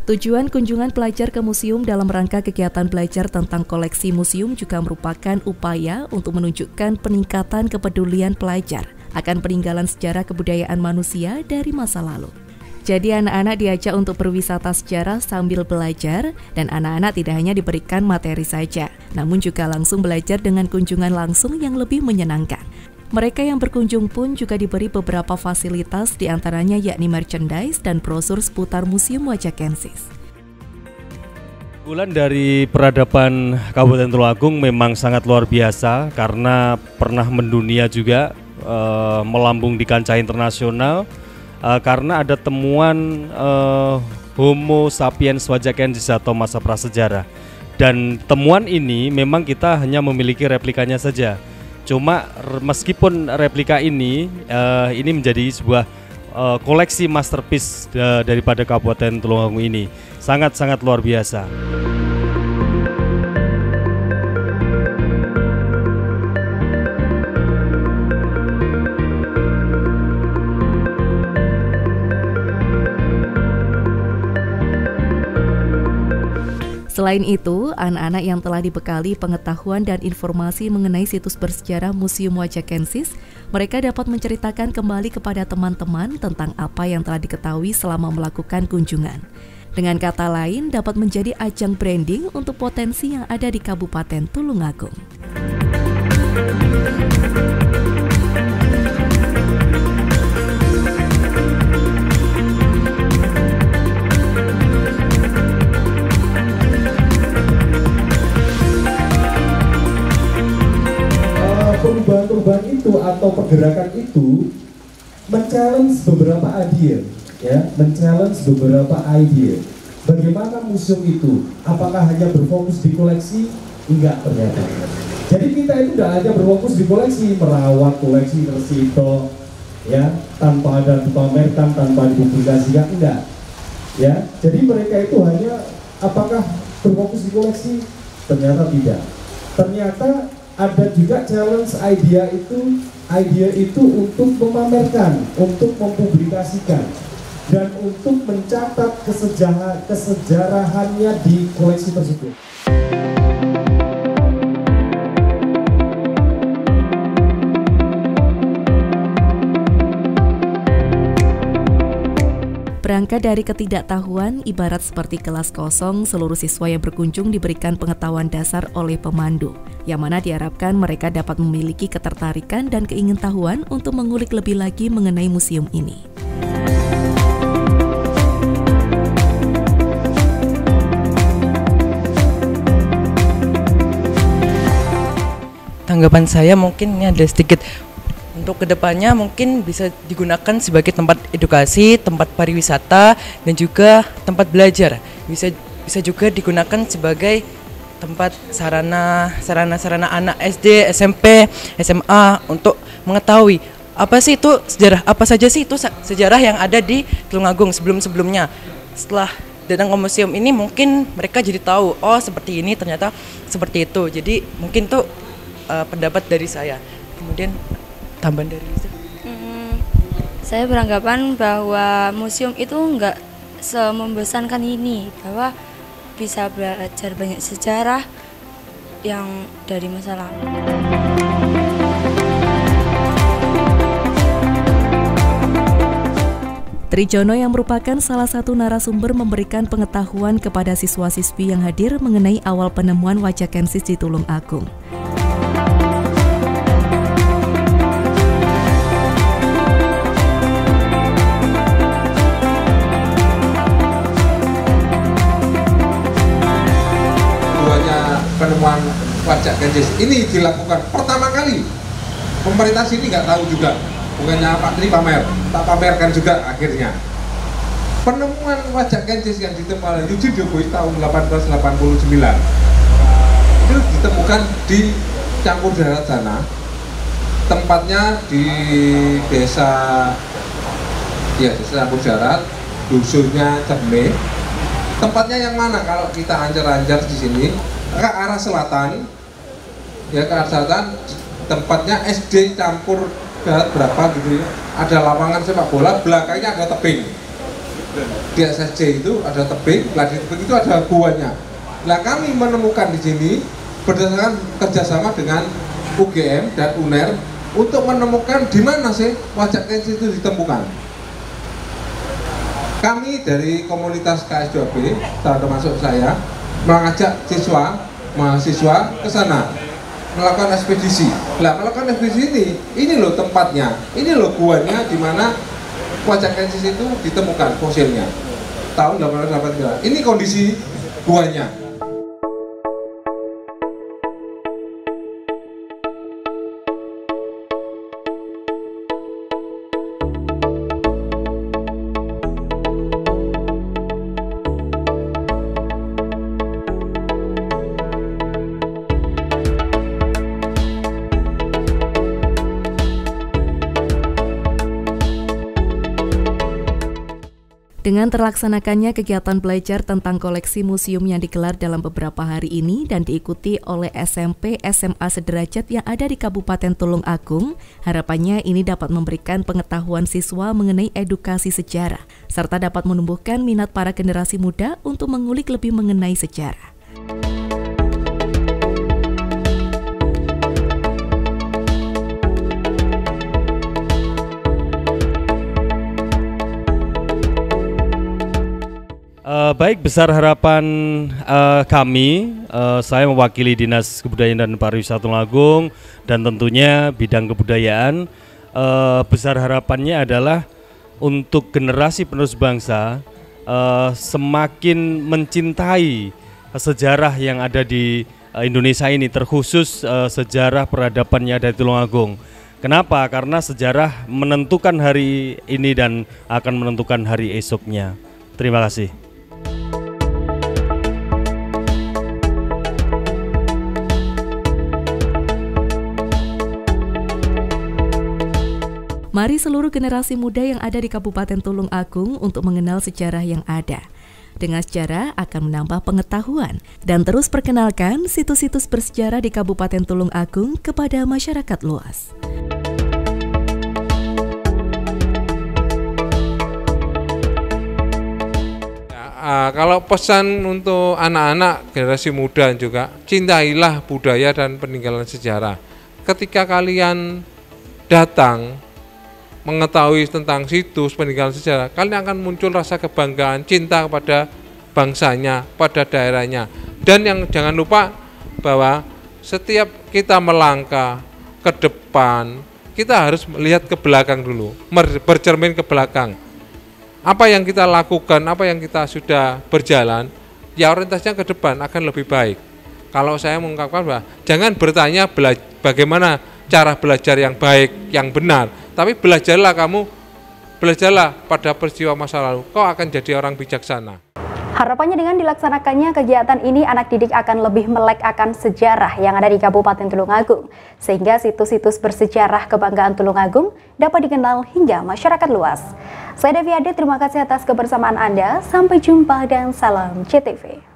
Tujuan kunjungan pelajar ke museum dalam rangka kegiatan belajar tentang koleksi museum juga merupakan upaya untuk menunjukkan peningkatan kepedulian pelajar akan peninggalan sejarah kebudayaan manusia dari masa lalu. Jadi anak-anak diajak untuk berwisata sejarah sambil belajar, dan anak-anak tidak hanya diberikan materi saja, namun juga langsung belajar dengan kunjungan langsung yang lebih menyenangkan. Mereka yang berkunjung pun juga diberi beberapa fasilitas, diantaranya yakni merchandise dan brosur seputar Museum Wajakensis. Bulan dari peradaban Kabupaten Tulungagung memang sangat luar biasa karena pernah mendunia juga, melambung di kancah internasional karena ada temuan Homo sapiens Wajakensis atau masa prasejarah. Dan temuan ini memang kita hanya memiliki replikanya saja. Cuma meskipun replika ini menjadi sebuah koleksi masterpiece daripada Kabupaten Tulungagung ini, sangat-sangat luar biasa. Selain itu, anak-anak yang telah dibekali pengetahuan dan informasi mengenai situs bersejarah Museum Wajakensis, mereka dapat menceritakan kembali kepada teman-teman tentang apa yang telah diketahui selama melakukan kunjungan. Dengan kata lain, dapat menjadi ajang branding untuk potensi yang ada di Kabupaten Tulungagung. Perubahan itu atau pergerakan itu men-challenge beberapa idea, ya, men-challenge beberapa ide. Bagaimana museum itu? Apakah hanya berfokus di koleksi? Enggak, ternyata. Jadi kita itu tidak hanya berfokus di koleksi, merawat koleksi tersito, ya, tanpa ada dipamerkan, tanpa dipublikasikan, enggak. Ya, jadi mereka itu hanya apakah berfokus di koleksi? Ternyata tidak. Ternyata ada juga challenge idea itu untuk memamerkan, untuk mempublikasikan, dan untuk mencatat kesejarahannya di koleksi tersebut. Berangkat dari ketidaktahuan, ibarat seperti kelas kosong, seluruh siswa yang berkunjung diberikan pengetahuan dasar oleh pemandu, yang mana diharapkan mereka dapat memiliki ketertarikan dan keingintahuan untuk mengulik lebih lagi mengenai museum ini. Tanggapan saya mungkin ini ada sedikit. Untuk kedepannya mungkin bisa digunakan sebagai tempat edukasi, tempat pariwisata, dan juga tempat belajar. Bisa juga digunakan sebagai tempat sarana anak SD, SMP, SMA untuk mengetahui apa sih itu sejarah, apa saja sih itu sejarah yang ada di Tulungagung sebelum-sebelumnya. Setelah datang ke museum ini mungkin mereka jadi tahu, oh seperti ini ternyata seperti itu. Jadi mungkin tuh pendapat dari saya. Kemudian tambahan dari Lisa. Saya beranggapan bahwa museum itu enggak semembosankan ini, bahwa bisa belajar banyak sejarah yang dari masa lalu. Trijono yang merupakan salah satu narasumber memberikan pengetahuan kepada siswa-siswi yang hadir mengenai awal penemuan Wajakensis di Tulungagung. Penemuan Wajakensis ini dilakukan pertama kali. Pemerintah sini nggak tahu juga, bukannya Pak Tri pamer, tak pamerkan juga akhirnya. Penemuan Wajakensis yang ditemukan Yuji Jokowi tahun 1889 itu ditemukan di Campur Darat sana, tempatnya di desa Campur Darat, dusunnya Ceme. Tempatnya yang mana kalau kita anjar-anjar di sini? Ke arah selatan, ya ke arah selatan, tempatnya SD Campur Darat berapa gitu ya, ada lapangan sepak bola, belakangnya ada tebing. Di SSC itu ada tebing, di tebing itu ada guanya. Nah, kami menemukan di sini berdasarkan kerjasama dengan UGM dan UNER untuk menemukan di mana sih wajak kencis itu ditemukan. Kami dari komunitas KS2B, termasuk saya, mengajak mahasiswa ke sana melakukan ekspedisi. Nah, melakukan ekspedisi ini loh tempatnya, ini loh guanya di mana wajak kencis itu ditemukan fosilnya tahun 1883. Ini kondisi guanya. Dengan terlaksanakannya kegiatan belajar tentang koleksi museum yang digelar dalam beberapa hari ini dan diikuti oleh SMP SMA sederajat yang ada di Kabupaten Tulung Agung, harapannya ini dapat memberikan pengetahuan siswa mengenai edukasi sejarah, serta dapat menumbuhkan minat para generasi muda untuk mengulik lebih mengenai sejarah. Baik, besar harapan kami, saya mewakili Dinas Kebudayaan dan Pariwisata Tulung Agung dan tentunya bidang kebudayaan. Besar harapannya adalah untuk generasi penerus bangsa semakin mencintai sejarah yang ada di Indonesia ini, terkhusus sejarah peradaban yang ada di Tulung Agung. Kenapa? Karena sejarah menentukan hari ini dan akan menentukan hari esoknya. Terima kasih. Mari seluruh generasi muda yang ada di Kabupaten Tulung Agung untuk mengenal sejarah yang ada. Dengan sejarah akan menambah pengetahuan dan terus perkenalkan situs-situs bersejarah di Kabupaten Tulung Agung kepada masyarakat luas. Kalau pesan untuk anak-anak generasi muda juga, cintailah budaya dan peninggalan sejarah. Ketika kalian datang mengetahui tentang situs peninggalan sejarah, kalian akan muncul rasa kebanggaan, cinta kepada bangsanya, pada daerahnya. Dan yang jangan lupa bahwa setiap kita melangkah ke depan, kita harus melihat ke belakang dulu, bercermin ke belakang. Apa yang kita lakukan, apa yang kita sudah berjalan, ya orientasinya ke depan akan lebih baik. Kalau saya mengungkapkan bahwa jangan bertanya bagaimana cara belajar yang baik, yang benar, tapi belajarlah pada peristiwa masa lalu, kau akan jadi orang bijaksana. Harapannya dengan dilaksanakannya kegiatan ini, anak didik akan lebih melek akan sejarah yang ada di Kabupaten Tulung Agung, sehingga situs-situs bersejarah kebanggaan Tulung Agung dapat dikenal hingga masyarakat luas. Saya Devi Ade, terima kasih atas kebersamaan Anda, sampai jumpa dan salam CTV.